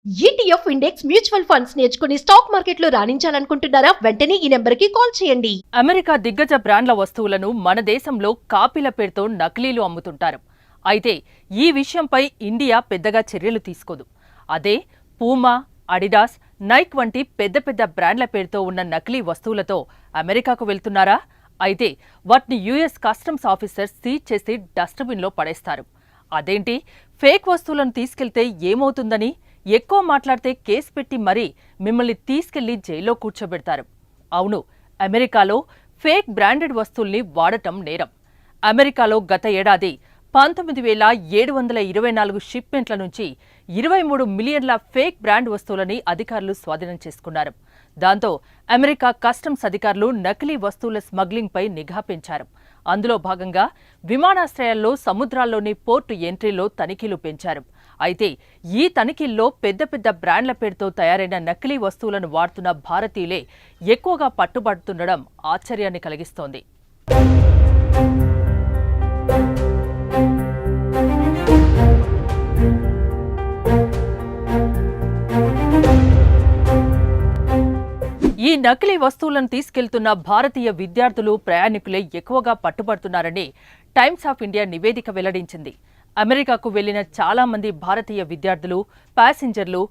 ETF index mutual funds నేర్చుకుని stock మార్కెట్లో రాణించాలనుకుంటున్నారా? వెంటనే ఈ నెంబర్కి కాల్ చేయండి. అమెరికా దిగ్గజ బ్రాండ్ల వస్తువులను మన దేశంలో కాపీల పేరుతో నకిలీలు అమ్ముతుంటారు. అయితే ఈ విషయంపై ఇండియా పెద్దగా చర్యలు తీసుకోదు. అదే పూమా, అడిడాస్, నైక్ వంటి పెద్ద పెద్ద బ్రాండ్ల పేరుతో ఉన్న నకిలీ వస్తువులతో అమెరికాకు వెళ్తున్నారా? అయితే వాటిని యుఎస్ కస్టమ్స్ ఆఫీసర్ సీజ్ చేసి డస్ట్బిన్లో పడేస్తారు. అదేంటి, ఫేక్ వస్తువులను తీసుకెళ్తే ఏమవుతుందని ఎక్కువ మాట్లాడితే కేసు పెట్టి మరీ మిమ్మల్ని తీసుకెళ్లి జైల్లో కూర్చోబెడతారు. అవును, అమెరికాలో ఫేక్ బ్రాండెడ్ వస్తువుల్ని వాడటం నేరం. అమెరికాలో గత ఏడాది 19,724 షిప్మెంట్ల నుంచి 23 మిలియన్ల ఫేక్ బ్రాండ్ వస్తువులని అధికారులు స్వాధీనం చేసుకున్నారు. దాంతో అమెరికా కస్టమ్స్ అధికారులు నకిలీ వస్తువుల స్మగ్లింగ్పై నిఘా పెంచారు. అందులో భాగంగా విమానాశ్రయాల్లో, సముద్రాల్లోని పోర్టు ఎంట్రీలో తనిఖీలు పెంచారు. అయితే ఈ తనిఖీల్లో పెద్ద పెద్ద బ్రాండ్ల పేరుతో తయారైన నకిలీ వస్తువులను వాడుతున్న భారతీయులే ఎక్కువగా పట్టుబడుతుండడం ఆశ్చర్యాన్ని కలిగిస్తోంది. ఈ నకిలీ వస్తువులను తీసుకెళ్తున్న భారతీయ విద్యార్థులు, ప్రయాణికులే ఎక్కువగా పట్టుబడుతున్నారని టైమ్స్ ఆఫ్ ఇండియా నివేదిక వెల్లడించింది. అమెరికాకు వెళ్లిన చాలా మంది భారతీయ విద్యార్థులు, ప్యాసింజర్లు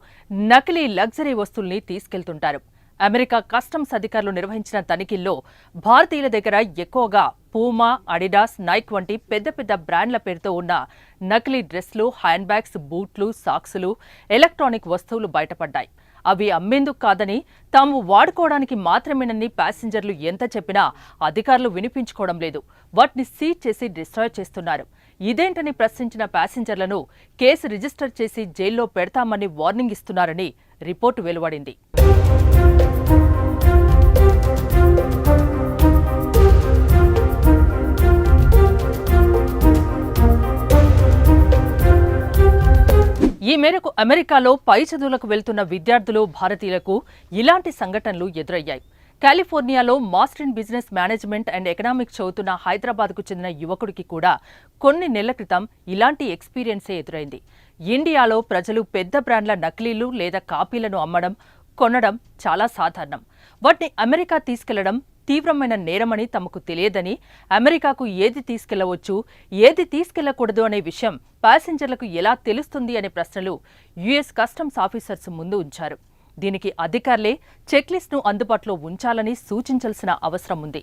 నకిలీ లగ్జరీ వస్తువుల్ని తీసుకెళ్తుంటారు. అమెరికా కస్టమ్స్ అధికారులు నిర్వహించిన తనిఖీల్లో భారతీయుల దగ్గర ఎక్కువగా పూమా, అడిడాస్, నైక్ వంటి పెద్ద పెద్ద బ్రాండ్ల పేరుతో ఉన్న నకిలీ డ్రెస్లు, హ్యాండ్ బ్యాగ్స్, బూట్లు, సాక్సులు, ఎలక్ట్రానిక్ వస్తువులు బయటపడ్డాయి. అవి అమ్మేందుకు కాదని, తాము వాడుకోవడానికి మాత్రమేనని ప్యాసింజర్లు ఎంత చెప్పినా అధికారులు వినిపించుకోవడం లేదు. వాటిని సీజ్ చేసి డిస్ట్రాయ్ చేస్తున్నారు. ఇదేంటని ప్రశ్నించిన ప్యాసింజర్లను కేసు రిజిస్టర్ చేసి జైల్లో పెడతామని వార్నింగ్ ఇస్తున్నారని రిపోర్టు వెలువడింది. ఈ మేరకు అమెరికాలో పై చదువులకు వెళ్తున్న విద్యార్థులు, భారతీయులకు ఇలాంటి సంఘటనలు ఎదురయ్యాయి. కాలిఫోర్నియాలో master in business management and economics చదువుతున్న హైదరాబాద్కు చెందిన యువకుడికి కూడా కొన్ని నెలల క్రితం ఇలాంటి ఎక్స్పీరియన్సే ఎదురైంది. ఇండియాలో ప్రజలు పెద్ద బ్రాండ్ల నకిలీలు లేదా కాపీలను అమ్మడం, కొనడం చాలా సాధారణం. వాటిని అమెరికా తీసుకెళ్లడం తీవ్రమైన నేరమని తమకు తెలియదని, అమెరికాకు ఏది తీసుకెళ్లవచ్చు, ఏది తీసుకెళ్లకూడదు అనే విషయం ప్యాసింజర్లకు ఎలా తెలుస్తుంది అనే ప్రశ్నలు యుఎస్ కస్టమ్స్ ఆఫీసర్స్ ముందు ఉంచారు. దీనికి అధికారులే చెక్లిస్ట్ను అందుబాటులో ఉంచాలని సూచించాల్సిన అవసరం ఉంది.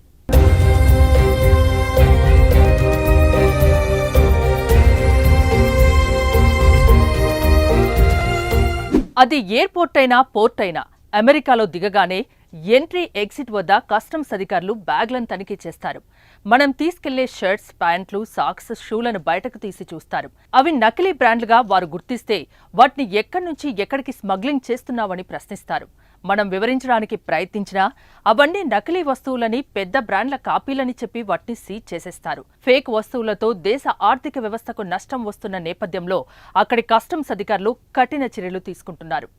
అది ఎయిర్పోర్ట్ అయినా, పోర్ట్ అయినా అమెరికాలో దిగగానే ఎంట్రీ, ఎగ్జిట్ వద్ద కస్టమ్స్ అధికారులు బ్యాగ్లను తనిఖీ చేస్తారు. మనం తీసుకెళ్లే షర్ట్స్, ప్యాంట్లు, సాక్స్, షూలను బయటకు తీసి చూస్తారు. అవి నకిలీ బ్రాండ్లుగా వారు గుర్తిస్తే వాటిని ఎక్కడి నుంచి ఎక్కడికి స్మగ్లింగ్ చేస్తున్నావని ప్రశ్నిస్తారు. మనం వివరించడానికి ప్రయత్నించినా అవన్నీ నకిలీ వస్తువులని, పెద్ద బ్రాండ్ల కాపీలని చెప్పి వాటిని సీజ్ చేసేస్తారు. ఫేక్ వస్తువులతో దేశ ఆర్థిక వ్యవస్థకు నష్టం వస్తున్న నేపథ్యంలో అక్కడి కస్టమ్స్ అధికారులు కఠిన చర్యలు తీసుకుంటున్నారు.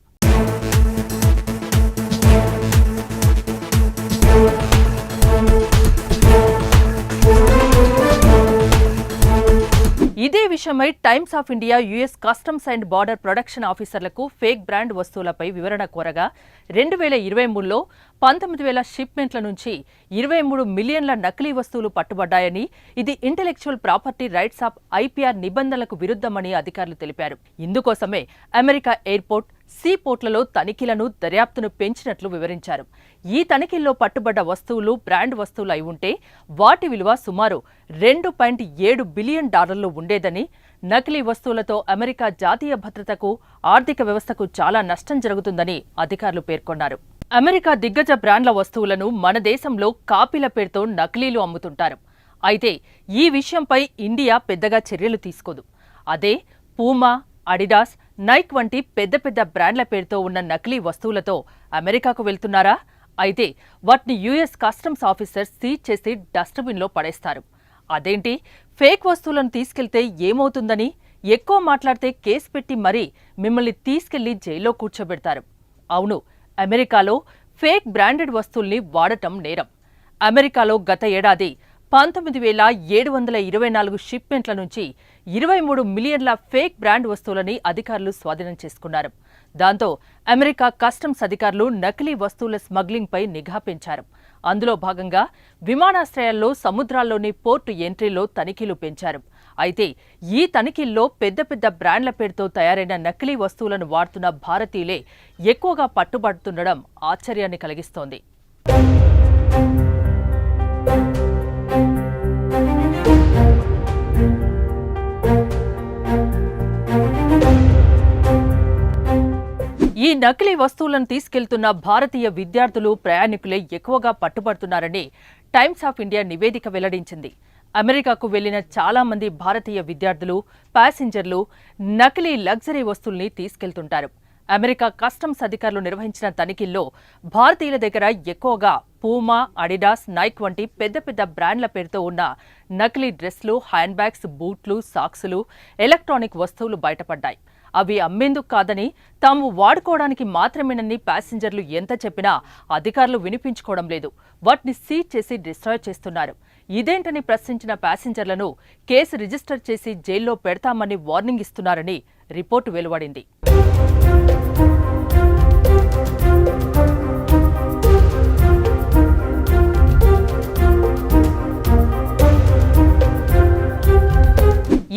ఇదే విషయమై Times of India US customs and border production ఆఫీసర్లకు ఫేక్ బ్రాండ్ వస్తువులపై వివరణ కోరగా 2023లో 19,000 షిప్మెంట్ల నుంచి 23 మిలియన్ల నకిలీ వస్తువులు పట్టుబడ్డాయని, ఇది intellectual property rights of IPR నిబంధనలకు విరుద్ధమని అధికారులు తెలిపారు. ఇందుకోసమే అమెరికా ఎయిర్పోర్ట్, సీ పోర్ట్లలో తనిఖీలను, దర్యాప్తును పెంచినట్లు వివరించారు. ఈ తనిఖీల్లో పట్టుబడ్డ వస్తువులు బ్రాండ్ వస్తువులు అయి ఉంటే వాటి విలువ సుమారు $2.7 బిలియన్ ఉండేదని, నకిలీ వస్తువులతో అమెరికా జాతీయ భద్రతకు, ఆర్థిక వ్యవస్థకు చాలా నష్టం జరుగుతుందని అధికారులు పేర్కొన్నారు. అమెరికా దిగ్గజ బ్రాండ్ల వస్తువులను మన దేశంలో కాపీల పేరుతో నకిలీలు అమ్ముతుంటారు. అయితే ఈ విషయంపై ఇండియా పెద్దగా చర్యలు తీసుకోదు. అదే పూమా, అడిడాస్, నైక్ వంటి పెద్ద పెద్ద బ్రాండ్ల పేరుతో ఉన్న నకిలీ వస్తువులతో అమెరికాకు వెళ్తున్నారా? అయితే వాటిని యుఎస్ కస్టమ్స్ ఆఫీసర్ సీజ్ చేసి డస్ట్బిన్లో పడేస్తారు. అదేంటి, ఫేక్ వస్తువులను తీసుకెళ్తే ఏమవుతుందని ఎక్కువ మాట్లాడితే కేసు పెట్టి మరీ మిమ్మల్ని తీసుకెళ్లి జైల్లో కూర్చోబెడతారు. అవును, అమెరికాలో ఫేక్ బ్రాండెడ్ వస్తువుల్ని వాడటం నేరం. అమెరికాలో గత ఏడాది 19,724 షిప్మెంట్ల నుంచి 23 మిలియన్ల ఫేక్ బ్రాండ్ వస్తువులని అధికారులు స్వాధీనం చేసుకున్నారు. దాంతో అమెరికా కస్టమ్స్ అధికారులు నకిలీ వస్తువుల స్మగ్లింగ్పై నిఘా పెంచారు. అందులో భాగంగా విమానాశ్రయాల్లో, సముద్రాల్లోని పోర్టు ఎంట్రీలో తనిఖీలు పెంచారు. అయితే ఈ తనిఖీల్లో పెద్ద పెద్ద బ్రాండ్ల పేరుతో తయారైన నకిలీ వస్తువులను వాడుతున్న భారతీయులే ఎక్కువగా పట్టుబడుతుండడం ఆశ్చర్యాన్ని కలిగిస్తోంది. ఈ నకిలీ వస్తువులను తీసుకెళ్తున్న భారతీయ విద్యార్థులు, ప్రయాణికులే ఎక్కువగా పట్టుబడుతున్నారని టైమ్స్ ఆఫ్ ఇండియా నివేదిక వెల్లడించింది. అమెరికాకు వెళ్లిన చాలా మంది భారతీయ విద్యార్థులు, ప్యాసింజర్లు నకిలీ లగ్జరీ వస్తువుల్ని తీసుకెళ్తుంటారు. అమెరికా కస్టమ్స్ అధికారులు నిర్వహించిన తనిఖీల్లో భారతీయుల దగ్గర ఎక్కువగా పూమా, అడిడాస్, నైక్ వంటి పెద్ద పెద్ద బ్రాండ్ల పేరుతో ఉన్న నకిలీ డ్రెస్లు, హ్యాండ్ బ్యాగ్స్, బూట్లు, సాక్సులు, ఎలక్ట్రానిక్ వస్తువులు బయటపడ్డాయి. అవి అమ్మేందుకు కాదని, తాము వాడుకోవడానికి మాత్రమేనని ప్యాసింజర్లు ఎంత చెప్పినా అధికారులు వినిపించుకోవడం లేదు. వాటిని సీజ్ చేసి డిస్ట్రాయ్ చేస్తున్నారు. ఇదేంటని ప్రశ్నించిన ప్యాసింజర్లను కేసు రిజిస్టర్ చేసి జైల్లో పెడతామని వార్నింగ్ ఇస్తున్నారని రిపోర్టు వెలువడింది.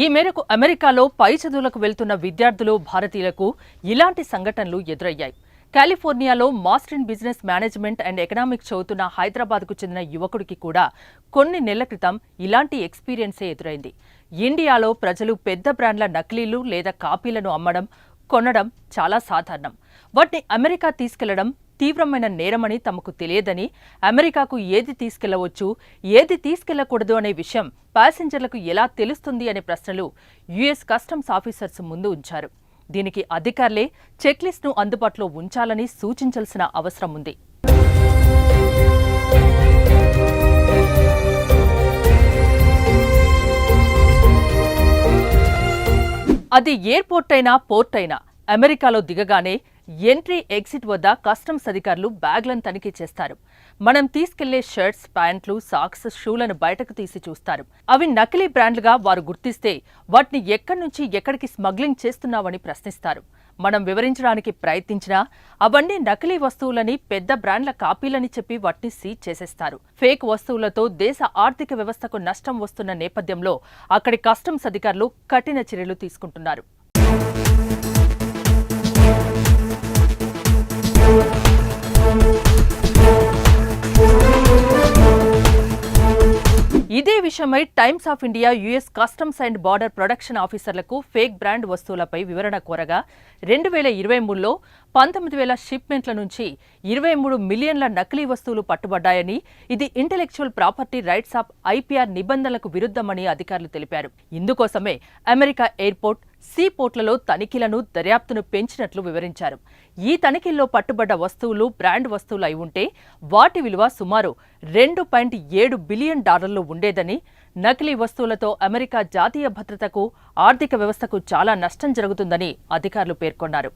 ఈ మేరకు అమెరికాలో పై చదువులకు వెళ్తున్న విద్యార్థులు, భారతీయులకు ఇలాంటి సంఘటనలు ఎదురయ్యాయి. కాలిఫోర్నియాలో master in business management and economics చదువుతున్న హైదరాబాద్కు చెందిన యువకుడికి కూడా కొన్ని నెలల క్రితం ఇలాంటి ఎక్స్పీరియన్సే ఎదురైంది. ఇండియాలో ప్రజలు పెద్ద బ్రాండ్ల నకిలీలు లేదా కాపీలను అమ్మడం, కొనడం చాలా సాధారణం. వాటిని అమెరికా తీసుకెళ్లడం తీవ్రమైన నేరమని తమకు తెలియదని, అమెరికాకు ఏది తీసుకెళ్లవచ్చు, ఏది తీసుకెళ్లకూడదు అనే విషయం ప్యాసింజర్లకు ఎలా తెలుస్తుంది అనే ప్రశ్నలు యుఎస్ కస్టమ్స్ ఆఫీసర్స్ ముందు ఉంచారు. దీనికి అధికారులే చెక్లిస్ట్ను అందుబాటులో ఉంచాలని సూచించాల్సిన అవసరం ఉంది. అది ఎయిర్పోర్ట్ అయినా, పోర్ట్ అయినా అమెరికాలో దిగగానే ఎంట్రీ, ఎగ్జిట్ వద్ద కస్టమ్స్ అధికారులు బ్యాగ్లను తనిఖీ చేస్తారు. మనం తీసుకెళ్లే షర్ట్స్, ప్యాంట్లు, సాక్స్, షూలను బయటకు తీసి చూస్తారు. అవి నకిలీ బ్రాండ్లుగా వారు గుర్తిస్తే వాటిని ఎక్కడి నుంచి ఎక్కడికి స్మగ్లింగ్ చేస్తున్నావని ప్రశ్నిస్తారు. మనం వివరించడానికి ప్రయత్నించినా అవన్నీ నకిలీ వస్తువులని, పెద్ద బ్రాండ్ల కాపీలని చెప్పి వాటిని సీజ్ చేసేస్తారు. ఫేక్ వస్తువులతో దేశ ఆర్థిక వ్యవస్థకు నష్టం వస్తున్న నేపథ్యంలో అక్కడి కస్టమ్స్ అధికారులు కఠిన చర్యలు తీసుకుంటున్నారు. ఇదే విషయమై Times of India US customs and border production ఆఫీసర్లకు ఫేక్ బ్రాండ్ వస్తువులపై వివరణ కోరగా 2023లో 19,000 షిప్మెంట్ల నుంచి 23 మిలియన్ల నకిలీ వస్తువులు పట్టుబడ్డాయని, ఇది intellectual property rights of IPR నిబంధనలకు విరుద్ధమని అధికారులు తెలిపారు. ఇందుకోసమే అమెరికా ఎయిర్పోర్ట్, సీ పోర్ట్లలో తనిఖీలను, దర్యాప్తును పెంచినట్లు వివరించారు. ఈ తనిఖీల్లో పట్టుబడ్డ వస్తువులు బ్రాండ్ వస్తువులు అయి ఉంటే వాటి విలువ సుమారు $2.7 బిలియన్ ఉండేదని, నకిలీ వస్తువులతో అమెరికా జాతీయ భద్రతకు, ఆర్థిక వ్యవస్థకు చాలా నష్టం జరుగుతుందని అధికారులు పేర్కొన్నారు.